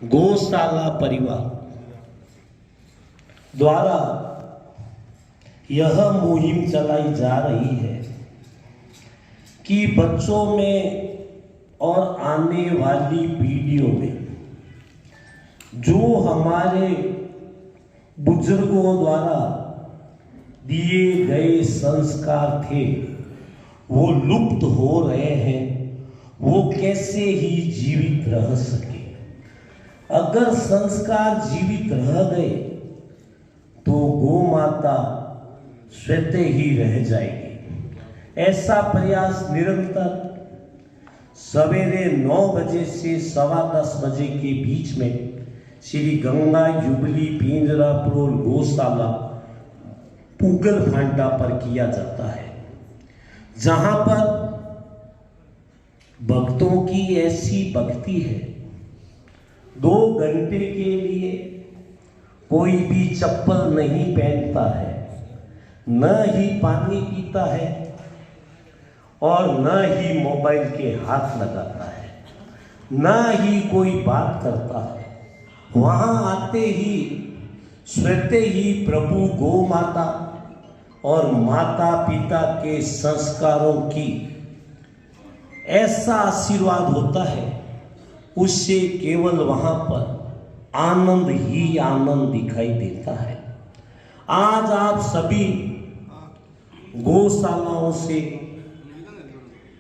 गौशाला परिवार द्वारा यह मुहिम चलाई जा रही है कि बच्चों में और आने वाली पीढ़ियों में जो हमारे बुजुर्गों द्वारा दिए गए संस्कार थे वो लुप्त हो रहे हैं, वो कैसे ही जीवित रह सके। अगर संस्कार जीवित रह गए तो गौ माता स्वतः ही रह जाएगी। ऐसा प्रयास निरंतर सवेरे 9 बजे से 10:15 बजे के बीच में श्री गंगा जुबली पिंजरापुर गौशाला पुगल फांटा पर किया जाता है, जहां पर भक्तों की ऐसी भक्ति है 2 घंटे के लिए कोई भी चप्पल नहीं पहनता है, न ही पानी पीता है और न ही मोबाइल के हाथ लगाता है, न ही कोई बात करता है। वहां आते ही स्वतः ही प्रभु गौ माता और माता पिता के संस्कारों की ऐसा आशीर्वाद होता है, उससे केवल वहां पर आनंद ही आनंद दिखाई देता है। आज आप सभी गौशालाओं से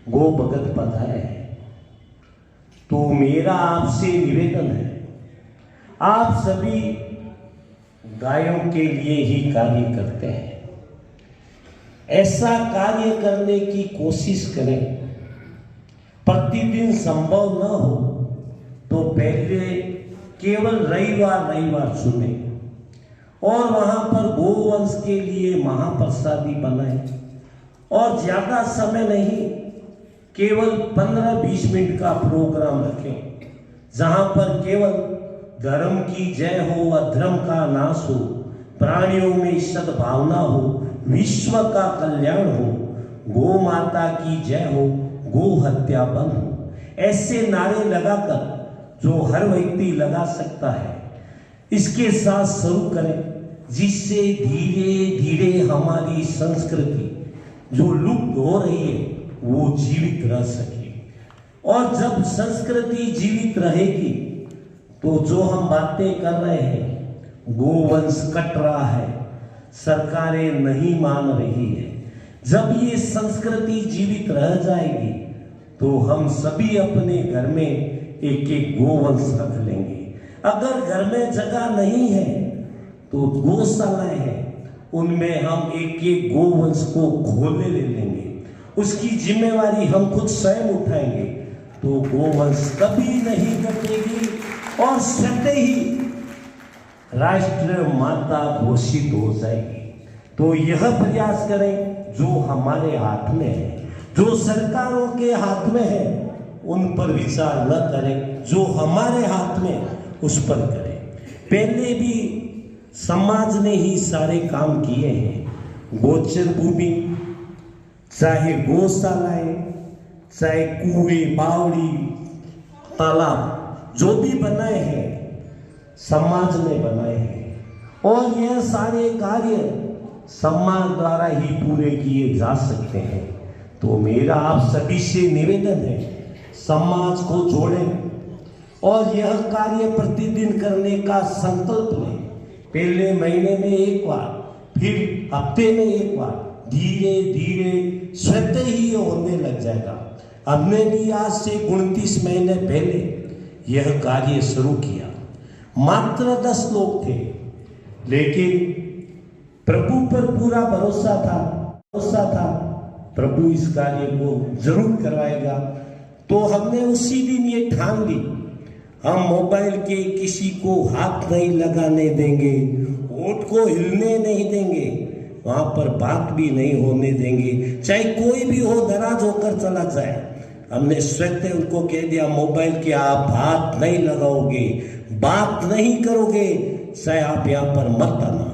गो भगत पधारे हैं, तो मेरा आपसे निवेदन है, आप सभी गायों के लिए ही कार्य करते हैं, ऐसा कार्य करने की कोशिश करें। प्रतिदिन संभव न हो तो पहले केवल रविवार चुने और वहां पर गोवंश के लिए महाप्रसादी बनाए और ज्यादा समय नहीं, केवल 15-20 मिनट का प्रोग्राम रखें, जहां पर केवल धर्म की जय हो, अधर्म का नाश हो, प्राणियों में सद्भावना हो, विश्व का कल्याण हो, गौ माता की जय हो, गो हत्या बंद हो, ऐसे नारे लगाकर जो हर व्यक्ति लगा सकता है, इसके साथ शुरू करें, जिससे धीरे धीरे हमारी संस्कृति जो लुप्त हो रही है वो जीवित रह सके। और जब संस्कृति जीवित रहेगी तो जो हम बातें कर रहे हैं, गोवंश कट रहा है, सरकारें नहीं मान रही है, जब ये संस्कृति जीवित रह जाएगी तो हम सभी अपने घर में एक एक गोवंश रख लेंगे। अगर घर में जगह नहीं है तो गौशालाएं हैं, उनमें हम एक एक गोवंश को खोले ले लेंगे, उसकी जिम्मेवारी हम खुद स्वयं उठाएंगे, तो गोवंश कभी नहीं कटेगी और स्वतः ही राष्ट्र माता घोषित हो जाएगी। तो यह प्रयास करें जो हमारे हाथ में है, जो सरकारों के हाथ में है उन पर विचार न करें, जो हमारे हाथ में उस पर करें। पहले भी समाज ने ही सारे काम किए हैं, गोचर भूमि, चाहे गौशालाएं, चाहे कुएं, बावड़ी, तालाब, जो भी बनाए हैं समाज ने बनाए हैं, और यह सारे कार्य समाज द्वारा ही पूरे किए जा सकते हैं। तो मेरा आप सभी से निवेदन है, समाज को जोड़ें और यह कार्य प्रतिदिन करने का संकल्प लें। पहले महीने में एक बार, फिर हफ्ते में एक बार, धीरे धीरे स्वतः ही होने लग जाएगा। हमने भी आज से 29 महीने पहले यह कार्य शुरू किया, मात्र 10 लोग थे, लेकिन प्रभु पर पूरा भरोसा था प्रभु इस कार्य को जरूर करवाएगा। तो हमने उसी दिन ये ठान ली, हम मोबाइल के किसी को हाथ नहीं लगाने देंगे, होठ को हिलने नहीं देंगे, वहां पर बात भी नहीं होने देंगे, चाहे कोई भी हो नाराज होकर चला जाए। हमने स्वतः उनको कह दिया, मोबाइल के आप हाथ नहीं लगाओगे, बात नहीं करोगे, चाहे आप यहाँ पर मत आना।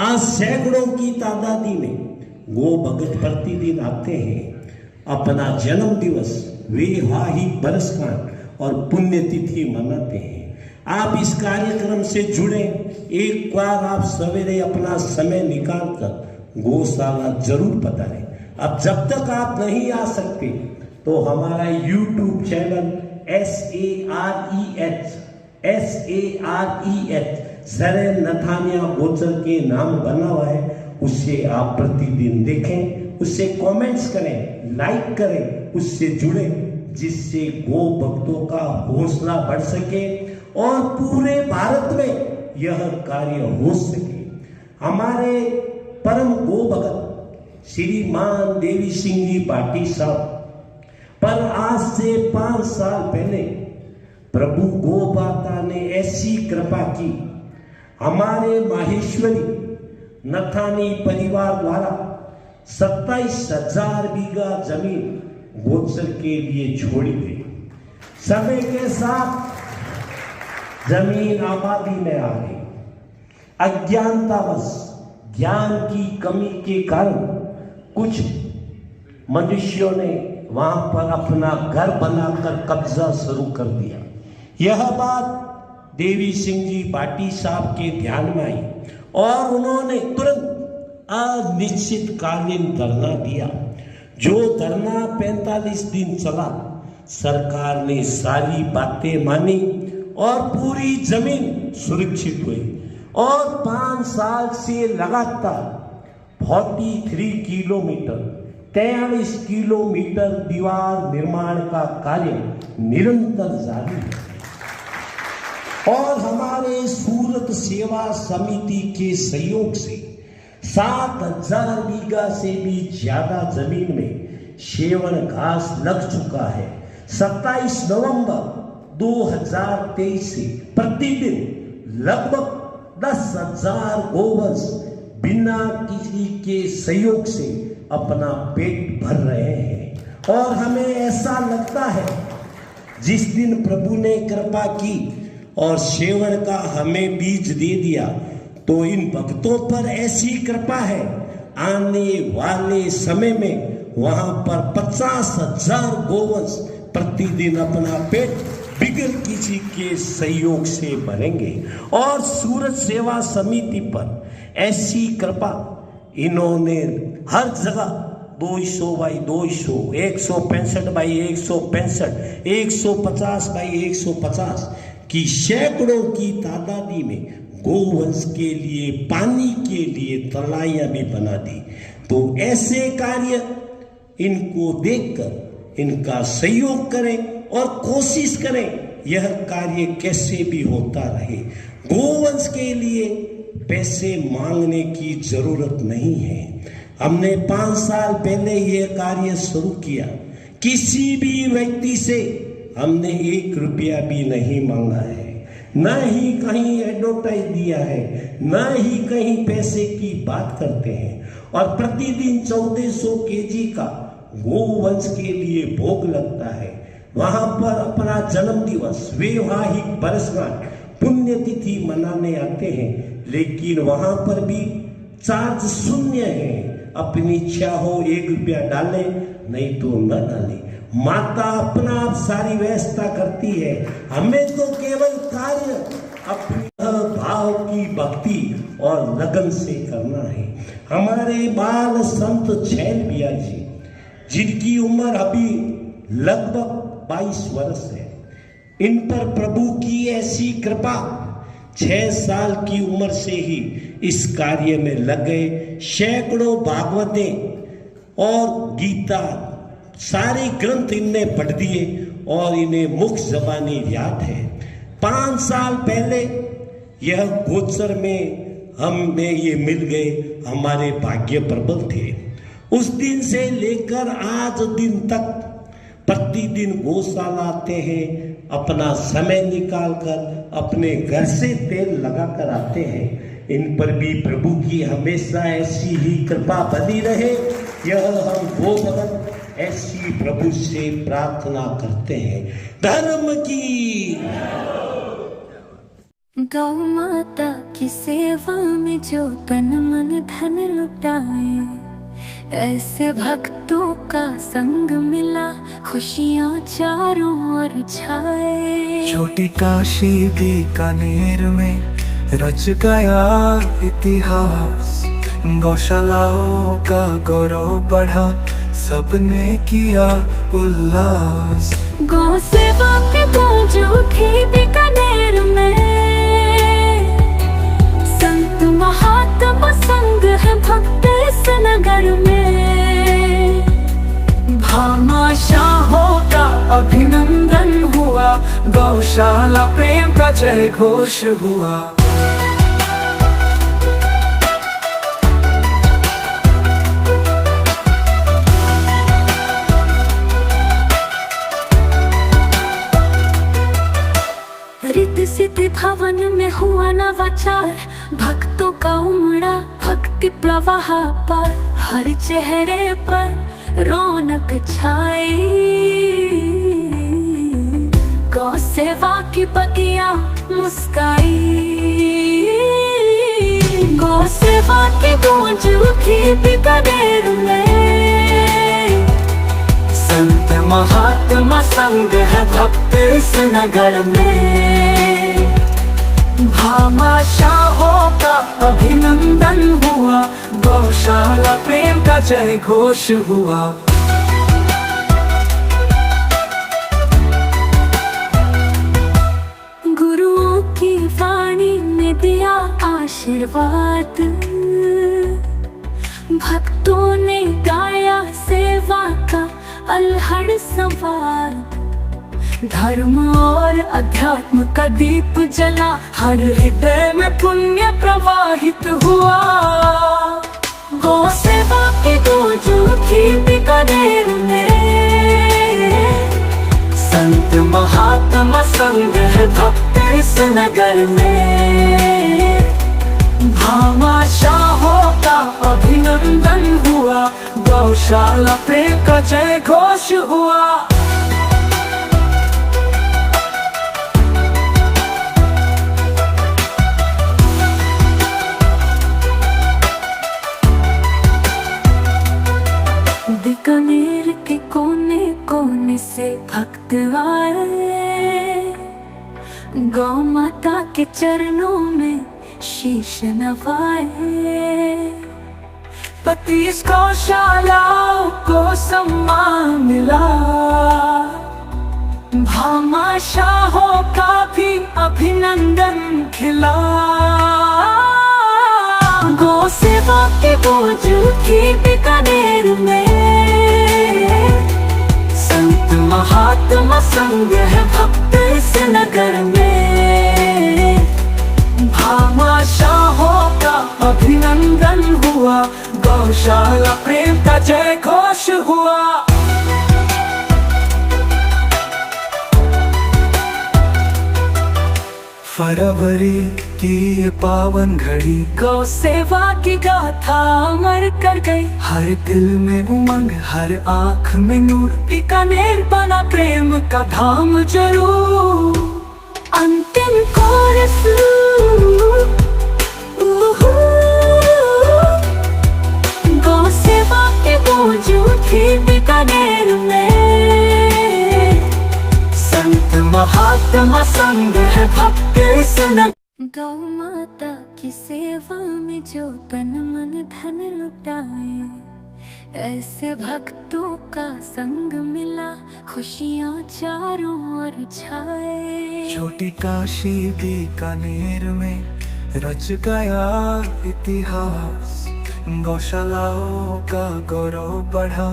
आज सैकड़ों की तादादी में गो भगत प्रतिदिन आते हैं, अपना जन्म दिवस, वैवाहिक वर्षगांठ और पुण्यतिथि मनाते हैं। आप इस कार्यक्रम से जुड़े, एक बार आप सवेरे अपना समय निकालकर गौशाला जरूर पधारें। अब जब तक आप नहीं आ सकते तो हमारा YouTube चैनल SAREH सरे नथानिया गोचर के नाम बना हुआ है, उससे आप प्रतिदिन देखें, उससे कमेंट्स करें, लाइक करें, उससे जुड़े, जिससे गो भक्तों का हौसला बढ़ सके और पूरे भारत में यह कार्य हो सके। हमारे परम गो भगत श्रीमान देवी सिंह जी पाटी साहब पर आज से 5 साल पहले प्रभु गो माता ने ऐसी कृपा की, हमारे माहेश्वरी नथानी परिवार द्वारा 27,000 बीघा जमीन गोचर के लिए छोड़ी गई। समय के साथ जमीन आबादी में आ गई। अज्ञानतावश ज्ञान की कमी के कारण कुछ मनुष्यों ने वहां पर अपना घर बनाकर कब्जा शुरू कर दिया। यह बात देवी सिंह जी पाटी साहब के ध्यान में आई और उन्होंने तुरंत अनिश्चितकालीन धरना दिया। जो धरना 45 दिन चला। सरकार ने सारी बातें मानी और पूरी जमीन सुरक्षित हुई और 5 साल से लगातार 43 किलोमीटर 43 किलोमीटर दीवार निर्माण का कार्य निरंतर जारी है। और हमारे सूरत सेवा समिति के सहयोग से 7,000 बीघा से भी ज्यादा जमीन में शेवण घास लग चुका है। 27 नवंबर 2023 से प्रतिदिन लगभग 10,000 गोवंश बिना किसी के सहयोग से अपना पेट भर रहे हैं। और हमें ऐसा लगता है जिस दिन प्रभु ने कृपा की और शेवण का हमें बीज दे दिया, तो इन भक्तों पर ऐसी कृपा है, आने वाले समय में वहां पर 50,000 गोवंश प्रतिदिन अपना पेट बिगड़ किसी के सहयोग से भरेंगे। और सूरत सेवा समिति पर ऐसी कृपा इन्होंने हर जगह 200 बाई 200, 165 बाई 165, 150 बाई 150 की सैकड़ों की तादादी में गोवंश के लिए पानी के लिए तलाइयां भी बना दी। तो ऐसे कार्य इनको देखकर इनका सहयोग करें और कोशिश करें यह कार्य कैसे भी होता रहे। गोवंश के लिए पैसे मांगने की जरूरत नहीं है। हमने 5 साल पहले यह कार्य शुरू किया। किसी भी व्यक्ति से हमने 1 रुपया भी नहीं मांगा है, न ही कहीं एडवर्टाइज दिया है, न ही कहीं पैसे की बात करते हैं। और प्रतिदिन 1400 केजी का गोवंश के लिए भोग लगता है। वहां पर अपना जन्म दिवस, वैवाहिक वर्षगांठ, पुण्यतिथि मनाने आते हैं, लेकिन वहां पर भी चार्ज शून्य है। अपनी इच्छा हो 1 रुपया डालें, नहीं तो न डालें। माता अपना आप सारी व्यवस्था करती है। हमें तो केवल कार्य अपनी भाव की भक्ति और लगन से करना है। हमारे बाल संत छैल बिया जी, जिनकी उम्र अभी लगभग 22 वर्ष है, इन पर प्रभु की ऐसी कृपा, 6 साल की उम्र से ही इस कार्य में लग गए। सैकड़ों भागवतें और गीता सारे ग्रंथ इनने पढ़ दिए और इन्हें मुख जबानी याद है। 5 साल पहले यह गोचर में हमें ये मिल गए, हमारे भाग्य प्रबल थे। उस दिन से लेकर आज दिन तक प्रतिदिन गौशाला आते हैं, अपना समय निकालकर अपने घर से तेल लगाकर आते हैं। इन पर भी प्रभु की हमेशा ऐसी ही कृपा बनी रहे, यह हम गो भगत ऐसी प्रभु से प्रार्थना करते हैं। धर्म की गौ माता की सेवा में जो तन मन धन लुटाए, ऐसे भक्तों का संग मिला, खुशियाँ चारों ओर छाए। छोटी काशी बीकानेर में रच गया इतिहास, गौशालाओं का गौरव बढ़ा, सबने किया उल्लास। गौ सेवा की गूंज उठी बीकानेर में, संत महात्मा संग है भक्त इस नगर में। भामाशाहों का अभिनंदन हुआ, गौशाला प्रेम का जय घोष हुआ। रिद्धि सिद्धि भवन में हुआ नवाचार, भक्तों का उमड़ा भक्ति प्रवाह पर, हर चेहरे पर रौनक छाई। गौ सेवा की बगिया मुस्काई, गौ सेवा की गूंज उठी बीकानेर में। संत महात्मा संग है भक्त इस नगर में। भामाशाहों का अभिनंदन हुआ, गौशाला प्रेम का जय घोष हुआ। गुरुओं की वाणी ने दिया आशीर्वाद, भक्तों ने गाया सेवा का अल्हड़ संवाद। धर्म और अध्यात्म का दीप जला, हर हृदय में पुण्य प्रवाहित हुआ। गौ सेवा की गूंज उठी बीकानेर में, संत महात्मा संग है भक्त इस नगर में। भामाशाहों का अभिनंदन हुआ, गौशाला प्रेम का जय घोष हुआ। बीकानेर के कोने कोने से भक्त आए, गौ माता के चरणों में शीश नवाए। 25 गौशालाओं को सम्मान मिला, भामाशाहों का भी अभिनंदन खिला। गौ सेवा की गूंज उठी बीकानेर में, संत महात्मा संग है भक्त इस नगर में। भामाशाहों का अभिनंदन हुआ, गौशाला प्रेम का जय घोष हुआ। फरवरी की ये पावन घड़ी, गौ सेवा की गाथा अमर कर गई। हर दिल में उमंग, हर आँख में नूर, बीकानेर बना प्रेम का धाम जरूर। अंतिम कोरस गौ सेवा की गूंज उठी बीकानेर में, संत महात्मा संग है भक्त इस नगर। गौ माता की सेवा में जो तन मन धन लुटाए, ऐसे भक्तों का संग मिला, खुशियाँ चारों ओर छाए। छोटी काशी बीकानेर में रच गया इतिहास, गौशालाओं का गौरव बढ़ा,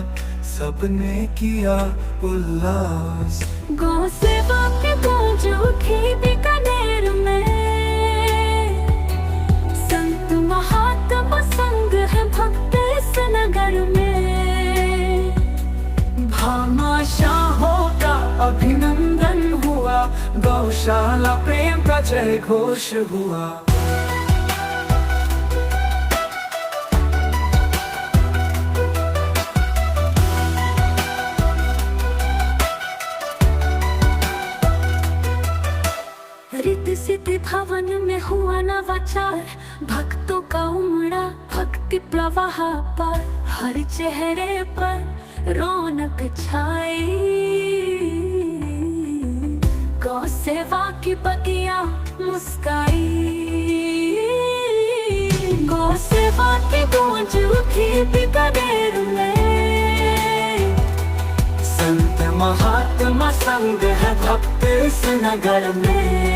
सबने किया उल्लास। गौ सेवा की गूंज उठी बीकानेर में, संत महात्मा संग है भक्त इस नगर में। भामाशाहों का अभिनंदन हुआ, गौशाला प्रेम का जय घोष हुआ। हरित सिद्धि भवन में हुआ नवाचार, भक्तों का उमड़ा भक्ति प्रवाह पर, हर चेहरे पर रौनक छाई। गौ सेवा की बगिया मुस्काई, गौ सेवा की गूंज उठी बीकानेर में। संत महात्मा संग है भक्त इस नगर में।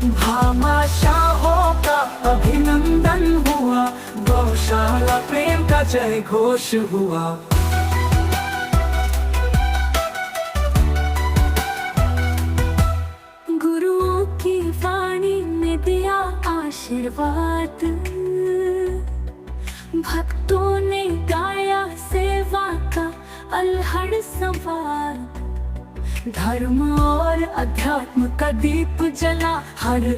भामाशाहों का अभिनंदन हुआ, गौशाला प्रेम का जय घोष हुआ। गुरुओं की वाणी ने दिया आशीर्वाद, भक्तों ने गाया सेवा का अलहड़ संवाद। धर्म और अध्यात्म का दीप जला, हर